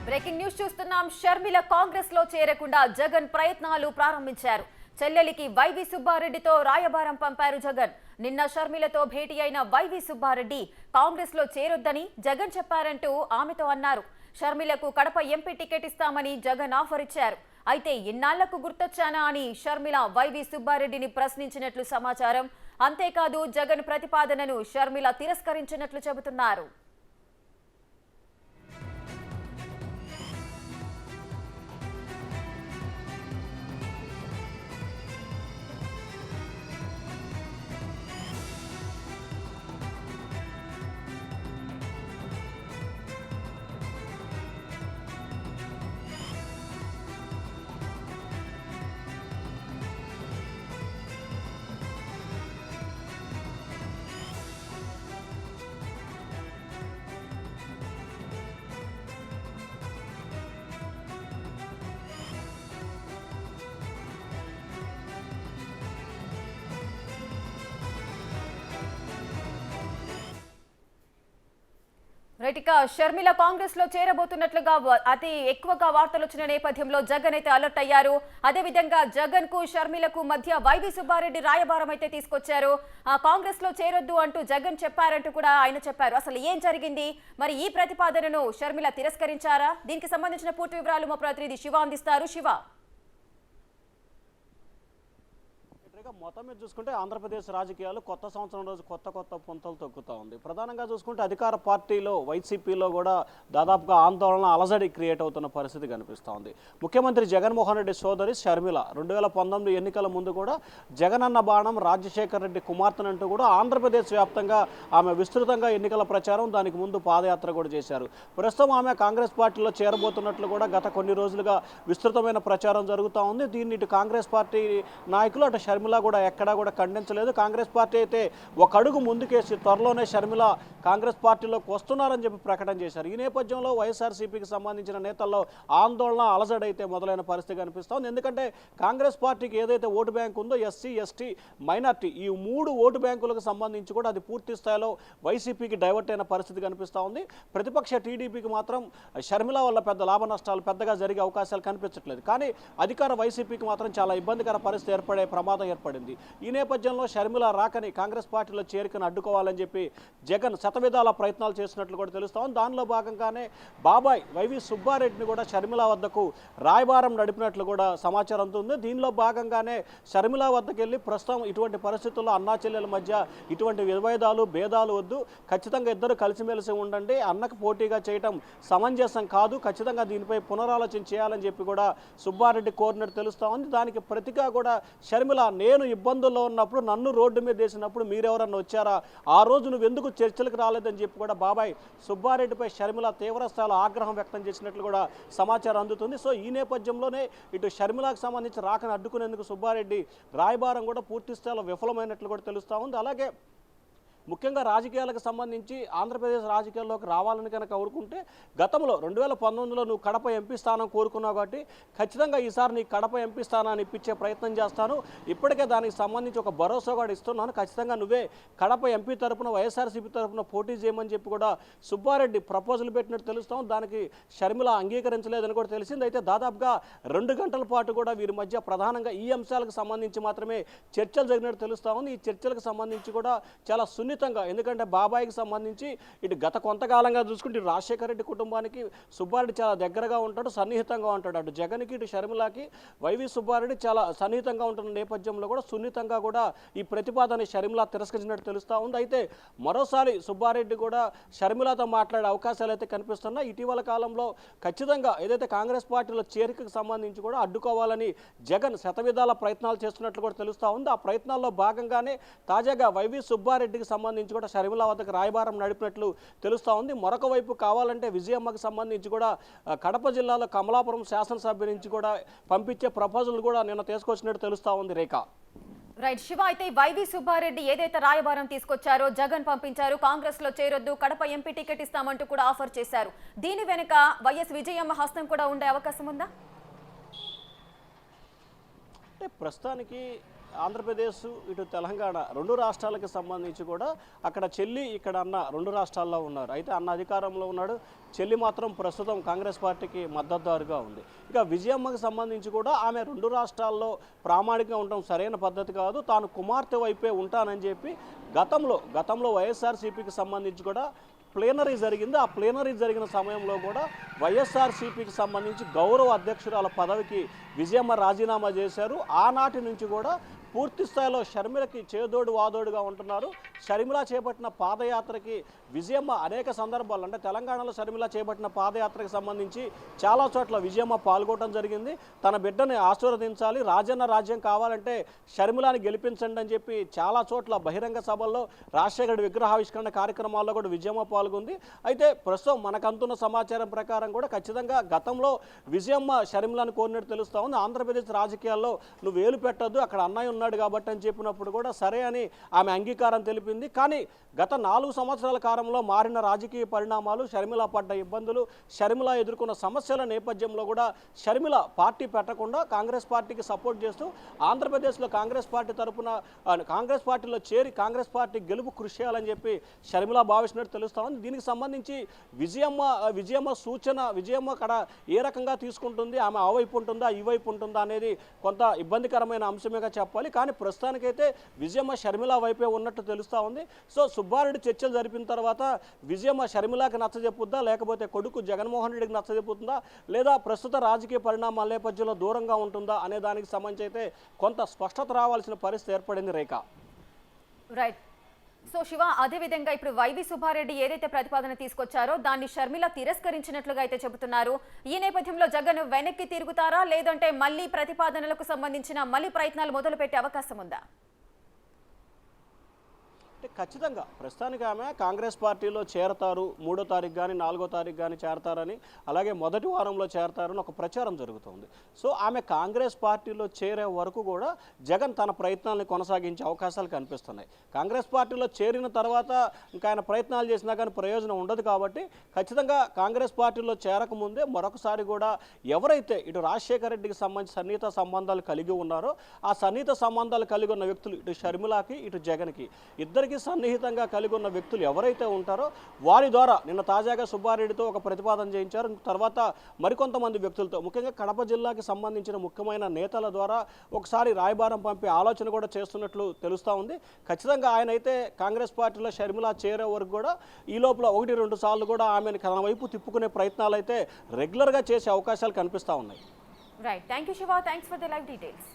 Breaking news చూస్తున్నాం. షర్మిల కాంగ్రెస్ లో చేరకుండా జగన్ ప్రయత్నాలు ప్రారంభించారు. చెల్లెలికి వైవి సుబ్బారెడ్డితో రాయబారం పంపారు జగన్. నిన్న షర్మిలతో భేటీ అయిన వైవి సుబ్బారెడ్డి కాంగ్రెస్ లో చేరొద్దని జగన్ చెప్పారంటూ ఆమెతో అన్నారు. షర్మిలకు కడప ఎంపీ టికెట్ ఇస్తామని జగన్ ఆఫర్ ఇచ్చారు. అయితే ఇన్నాళ్లకు గుర్తొచ్చానా అని షర్మిల వైవి సుబ్బారెడ్డిని ప్రశ్నించినట్లు సమాచారం. అంతేకాదు జగన్ ప్రతిపాదనను షర్మిల తిరస్కరించినట్లు చెబుతున్నారు. షర్మిల కాంగ్రెస్ లో చేరబోతున్నట్లుగా అతి ఎక్కువగా వార్తలు వచ్చిన నేపథ్యంలో జగన్ అయితే అలర్ట్ అయ్యారు. అదేవిధంగా జగన్ కు షర్మిలకు మధ్య వైవి సుబ్బారెడ్డి రాయబారం అయితే తీసుకొచ్చారు. కాంగ్రెస్ లో చేరొద్దు అంటూ జగన్ చెప్పారంటూ కూడా ఆయన చెప్పారు. అసలు ఏం జరిగింది, మరి ఈ ప్రతిపాదనను షర్మిల తిరస్కరించారా? దీనికి సంబంధించిన పూర్తి వివరాలు మా ప్రతినిధి శివ అందిస్తారు. శివ, మొత్తం మీద చూసుకుంటే ఆంధ్రప్రదేశ్ రాజకీయాలు కొత్త సంవత్సరం రోజు కొత్త పుంతలు తొక్కుతూ ఉంది. ప్రధానంగా చూసుకుంటే అధికార పార్టీలో వైసీపీలో కూడా దాదాపుగా ఆందోళన అలజడి క్రియేట్ అవుతున్న పరిస్థితి కనిపిస్తూ ఉంది. ముఖ్యమంత్రి జగన్మోహన్ రెడ్డి సోదరి షర్మిల 2019 ఎన్నికల ముందు కూడా జగనన్న బాణం రాజశేఖర రెడ్డి కుమార్తెనంటూ కూడా ఆంధ్రప్రదేశ్ వ్యాప్తంగా ఆమె విస్తృతంగా ఎన్నికల ప్రచారం, దానికి ముందు పాదయాత్ర కూడా చేశారు. ప్రస్తుతం ఆమె కాంగ్రెస్ పార్టీలో చేరబోతున్నట్లు కూడా గత కొన్ని రోజులుగా విస్తృతమైన ప్రచారం జరుగుతూ ఉంది. దీన్ని ఇటు కాంగ్రెస్ పార్టీ నాయకులు అటు షర్మిల కూడా ఎక్కడా కూడా ఖండించలేదు. కాంగ్రెస్ పార్టీ అయితే ఒక అడుగు ముందుకేసి త్వరలోనే షర్మిల కాంగ్రెస్ పార్టీలోకి వస్తున్నారని చెప్పి ప్రకటన చేశారు. ఈ నేపథ్యంలో వైఎస్ఆర్సీపీకి సంబంధించిన నేతల్లో ఆందోళన అలజడి అయితే మొదలైన పరిస్థితి కనిపిస్తోంది. ఎందుకంటే కాంగ్రెస్ పార్టీకి ఏదైతే ఓటు బ్యాంక్ ఉందో ఎస్సీ, ఎస్టీ, మైనార్టీ ఈ 3 ఓటు బ్యాంకులకు సంబంధించి కూడా అది పూర్తి స్థాయిలో వైసీపీకి డైవర్ట్ అయిన పరిస్థితి కనిపిస్తూ ఉంది. ప్రతిపక్ష టీడీపీకి మాత్రం షర్మిల వల్ల పెద్ద లాభ నష్టాలు పెద్దగా జరిగే అవకాశాలు కనిపించట్లేదు. కానీ అధికార వైసీపీకి మాత్రం చాలా ఇబ్బందికర పరిస్థితి ఏర్పడే ప్రమాదం ఏర్పడింది. ఈ నేపథ్యంలో షర్మిల రాకని కాంగ్రెస్ పార్టీలో చేరికను అడ్డుకోవాలని చెప్పి జగన్ శతవిధాల ప్రయత్నాలు చేసినట్లు కూడా తెలుస్తాం. దానిలో భాగంగానే బాబాయ్ వైవి సుబ్బారెడ్డిని కూడా షర్మిల వద్దకు రాయబారం నడిపినట్లు కూడా సమాచారం అందుతుంది. దీనిలో భాగంగానే షర్మిల వద్దకు వెళ్ళి ప్రస్తుతం ఇటువంటి పరిస్థితుల్లో అన్నా చెల్లెల మధ్య ఇటువంటి విభేదాలు భేదాలు వద్దు, ఖచ్చితంగా ఇద్దరు కలిసిమెలిసి ఉండండి, అన్నకు పోటీగా చేయటం సమంజసం కాదు, ఖచ్చితంగా దీనిపై పునరాలోచన చేయాలని చెప్పి కూడా సుబ్బారెడ్డి కోరినట్టు తెలుస్తా ఉంది. దానికి ప్రతిగా కూడా షర్మిల, నేను ఇబ్బందుల్లో ఉన్నప్పుడు నన్ను రోడ్డు మీద వేసినప్పుడు మీరెవరన్నా వచ్చారా, ఆ రోజు నువ్వు ఎందుకు చర్చలకు రాలేదని చెప్పి కూడా బాబాయ్ సుబ్బారెడ్డిపై షర్మిల తీవ్రస్థాయిలో ఆగ్రహం వ్యక్తం చేసినట్లు కూడా సమాచారం అందుతుంది. సో ఈ నేపథ్యంలోనే ఇటు షర్మిలకు సంబంధించి రాకని అడ్డుకునేందుకు సుబ్బారెడ్డి రాయబారం కూడా పూర్తి స్థాయిలో విఫలమైనట్లు కూడా తెలుస్తూ ఉంది. అలాగే ముఖ్యంగా రాజకీయాలకు సంబంధించి ఆంధ్రప్రదేశ్ రాజకీయాల్లోకి రావాలని కనుక కోరుకుంటే గతంలో 2019లో నువ్వు కడప ఎంపీ స్థానం కోరుకున్నావు కాబట్టి ఖచ్చితంగా ఈసారి నీ కడప ఎంపీ స్థానాన్ని ఇప్పించే ప్రయత్నం చేస్తాను, ఇప్పటికే దానికి సంబంధించి ఒక భరోసా కూడా ఇస్తున్నాను, ఖచ్చితంగా నువ్వే కడప ఎంపీ తరపున వైఎస్ఆర్సీపీ తరపున పోటీ చేయమని చెప్పి కూడా సుబ్బారెడ్డి ప్రపోజల్ పెట్టినట్టు తెలుస్తాం. దానికి షర్మిల అంగీకరించలేదని కూడా తెలిసింది. అయితే దాదాపుగా 2 గంటల పాటు కూడా వీరి మధ్య ప్రధానంగా ఈ అంశాలకు సంబంధించి మాత్రమే చర్చలు జరిగినట్టు తెలుస్తా ఉంది. ఈ చర్చలకు సంబంధించి కూడా చాలా ఎందుకంటే బాబాయికి సంబంధించి ఇటు గత కొంతకాలంగా చూసుకుంటే రాజశేఖర రెడ్డి కుటుంబానికి సుబ్బారెడ్డి చాలా దగ్గరగా ఉంటాడు, సన్నిహితంగా ఉంటాడు. అటు జగన్కి ఇటు షర్మిలకి వైవి సుబ్బారెడ్డి చాలా సన్నిహితంగా ఉంటున్న నేపథ్యంలో కూడా సున్నితంగా కూడా ఈ ప్రతిపాదన షర్మిల తిరస్కరించినట్టు తెలుస్తూ ఉంది. అయితే మరోసారి సుబ్బారెడ్డి కూడా షర్మిలతో మాట్లాడే అవకాశాలు అయితే కనిపిస్తున్నాయి. ఇటీవల కాలంలో ఖచ్చితంగా ఏదైతే కాంగ్రెస్ పార్టీలో చేరికకు సంబంధించి కూడా అడ్డుకోవాలని జగన్ శతవిధాల ప్రయత్నాలు చేస్తున్నట్లు కూడా తెలుస్తూ ఉంది. ఆ ప్రయత్నాల్లో భాగంగానే తాజాగా వైవి సుబ్బారెడ్డికి సంబంధించి కూడా షర్మిల వద్దకు రాయబారం నడిపినట్లు తెలుస్తూ ఉంది. మరొక వైపు కావాలంటే విజయమ్మకు సంబంధించి కూడా కడప జిల్లాలో కమలాపురం శాసనసభ్యు నుంచి కూడా పంపించే ప్రపోజల్ కూడా నిన్న తీసుకొచ్చినట్టు తెలుస్తూ ఉంది. రేఖ, రైట్ శివ, అయితే వైవి సుబ్బారెడ్డి ఏదైతే రాయబారం తీసుకొచ్చారో జగన్ పంపించారు, కాంగ్రెస్ లో చేరొద్దు, కడప ఎంపీ టికెట్ ఇస్తామంటూ కూడా ఆఫర్ చేశారు. దీని వెనుక వైఎస్ విజయమ్మ హస్తం కూడా ఉండే అవకాశం ఉందా? అంటే ప్రస్తుతానికి ఆంధ్రప్రదేశ్ ఇటు తెలంగాణ రెండు రాష్ట్రాలకు సంబంధించి కూడా అక్కడ చెల్లి ఇక్కడ అన్న రెండు రాష్ట్రాల్లో ఉన్నారు. అయితే అన్న అధికారంలో ఉన్నాడు, చెల్లి మాత్రం ప్రస్తుతం కాంగ్రెస్ పార్టీకి మద్దతుదారుగా ఉంది. ఇక విజయమ్మకి సంబంధించి కూడా ఆమె రెండు రాష్ట్రాల్లో ప్రామాణికంగా ఉండడం సరైన పద్ధతి కాదు, తాను కుమార్తె వైపే ఉంటానని చెప్పి గతంలో వైఎస్ఆర్సీపీకి సంబంధించి కూడా ప్లేనరీ జరిగింది. ఆ ప్లేనరీ జరిగిన సమయంలో కూడా వైఎస్ఆర్సీపీకి సంబంధించి గౌరవ అధ్యక్షురాల పదవికి విజయమ్మ రాజీనామా చేశారు. ఆనాటి నుంచి కూడా పూర్తి స్థాయిలో షర్మిలకి చేదోడు వాదోడుగా ఉంటున్నారు. షర్మిల చేపట్టిన పాదయాత్రకి విజయమ్మ అనేక సందర్భాలు, అంటే తెలంగాణలో షర్మిల చేపట్టిన పాదయాత్రకు సంబంధించి చాలా చోట్ల విజయమ్మ పాల్గొనడం జరిగింది. తన బిడ్డని ఆశీర్వదించాలి, రాజన్న రాజ్యం కావాలంటే షర్మిలాని గెలిపించండి అని చెప్పి చాలా చోట్ల బహిరంగ సభల్లో రాజశేఖర విగ్రహావిష్కరణ కార్యక్రమాల్లో కూడా విజయమ్మ పాల్గొంది. అయితే ప్రస్తుతం మనకంతున్న సమాచారం ప్రకారం కూడా ఖచ్చితంగా గతంలో విజయమ్మ షర్మిలాని కోరినట్టు తెలుస్తూ ఉంది. ఆంధ్రప్రదేశ్ రాజకీయాల్లో నువ్వు వేలు పెట్టద్దు, అక్కడ అన్నయ్య ఉన్నాడు కాబట్టి అని చెప్పినప్పుడు కూడా సరే అని ఆమె అంగీకారం తెలిపింది. కానీ గత 4 సంవత్సరాల కాలంలో మారిన రాజకీయ పరిణామాలు, షర్మిల పడ్డ ఇబ్బందులు, షర్మిల ఎదుర్కొన్న సమస్యల నేపథ్యంలో కూడా షర్మిల పార్టీ పెట్టకుండా కాంగ్రెస్ పార్టీకి సపోర్ట్ చేస్తూ ఆంధ్రప్రదేశ్లో కాంగ్రెస్ పార్టీ తరఫున కాంగ్రెస్ పార్టీలో చేరి కాంగ్రెస్ పార్టీ గెలుపు కృషి చేయాలని చెప్పి షర్మిల భావిస్తున్నట్టు తెలుస్తా ఉంది. దీనికి సంబంధించి విజయమ్మ సూచన, విజయమ్మ కడ ఏ రకంగా తీసుకుంటుంది, ఆమె ఆ వైపు ఉంటుందా ఈ వైపు ఉంటుందా అనేది కొంత ఇబ్బందికరమైన అంశమేగా చెప్పాలి. కానీ ప్రస్తుతానికైతే విజయమ్మ షర్మిల వైపే ఉన్నట్టు తెలుస్తూ ఉంది. సో సుబ్బారెడ్డి చర్చలు జరిపిన తర్వాత విజయమ్మ షర్మిలకి నచ్చజెప్పుద్దా, లేకపోతే కొడుకు జగన్మోహన్ రెడ్డికి నచ్చజెప్పుతుందా, లేదా ప్రస్తుత రాజకీయ పరిణామాల నేపథ్యంలో దూరంగా ఉంటుందా అనే దానికి సంబంధించి అయితే కొంత స్పష్టత రావాల్సిన పరిస్థితి ఏర్పడింది. రేఖ. రైట్. సో శివ, అదేవిధంగా ఇప్పుడు వైవి సుబ్బారెడ్డి ఏదైతే ప్రతిపాదన తీసుకొచ్చారో దాన్ని షర్మిల తిరస్కరించినట్లుగా అయితే చెబుతున్నారు. ఈ నేపథ్యంలో జగన్ వెనక్కి తిరుగుతారా, లేదంటే మళ్ళీ ప్రతిపాదనలకు సంబంధించిన ప్రయత్నాలు మొదలు పెట్టే అవకాశం ఉందా? ఖచ్చితంగా ప్రస్తుతానికి ఆమె కాంగ్రెస్ పార్టీలో చేరతారు, 3వ తారీఖు కానీ 4వ తారీఖు కానీ చేరతారని, అలాగే మొదటి వారంలో చేరతారని ఒక ప్రచారం జరుగుతుంది. సో ఆమె కాంగ్రెస్ పార్టీలో చేరే వరకు కూడా జగన్ తన ప్రయత్నాలను కొనసాగించే అవకాశాలు కనిపిస్తున్నాయి. కాంగ్రెస్ పార్టీలో చేరిన తర్వాత ఇంకా ఆయన ప్రయత్నాలు చేసినా కానీ ప్రయోజనం ఉండదు. కాబట్టి ఖచ్చితంగా కాంగ్రెస్ పార్టీలో చేరకముందే మరొకసారి కూడా ఎవరైతే ఇటు రాజశేఖర రెడ్డికి సంబంధించి సన్నిహిత సంబంధాలు కలిగి ఉన్నారో ఆ సన్నిహిత సంబంధాలు కలిగి ఉన్న వ్యక్తులు ఇటు షర్మిలకి ఇటు జగన్కి ఇద్దరికి సన్నిహితంగా కలిగి ఉన్న వ్యక్తులు ఎవరైతే ఉంటారో వారి ద్వారా నిన్న తాజాగా సుబ్బారెడ్డితో ఒక ప్రతిపాదన చేయించారు. తర్వాత మరికొంతమంది వ్యక్తులతో, ముఖ్యంగా కడప జిల్లాకి సంబంధించిన ముఖ్యమైన నేతల ద్వారా ఒకసారి రాయబారం పంపే ఆలోచన కూడా చేస్తున్నట్లు తెలుస్తూ ఉంది. ఖచ్చితంగా ఆయన అయితే కాంగ్రెస్ పార్టీలో షర్మిల చేరే వరకు కూడా ఈ లోపల 1-2 సార్లు కూడా ఆమెను తన వైపు తిప్పుకునే ప్రయత్నాలు అయితే రెగ్యులర్గా చేసే అవకాశాలు కనిపిస్తూ ఉన్నాయి. Right. Thank you Shiva. Thanks for the live details.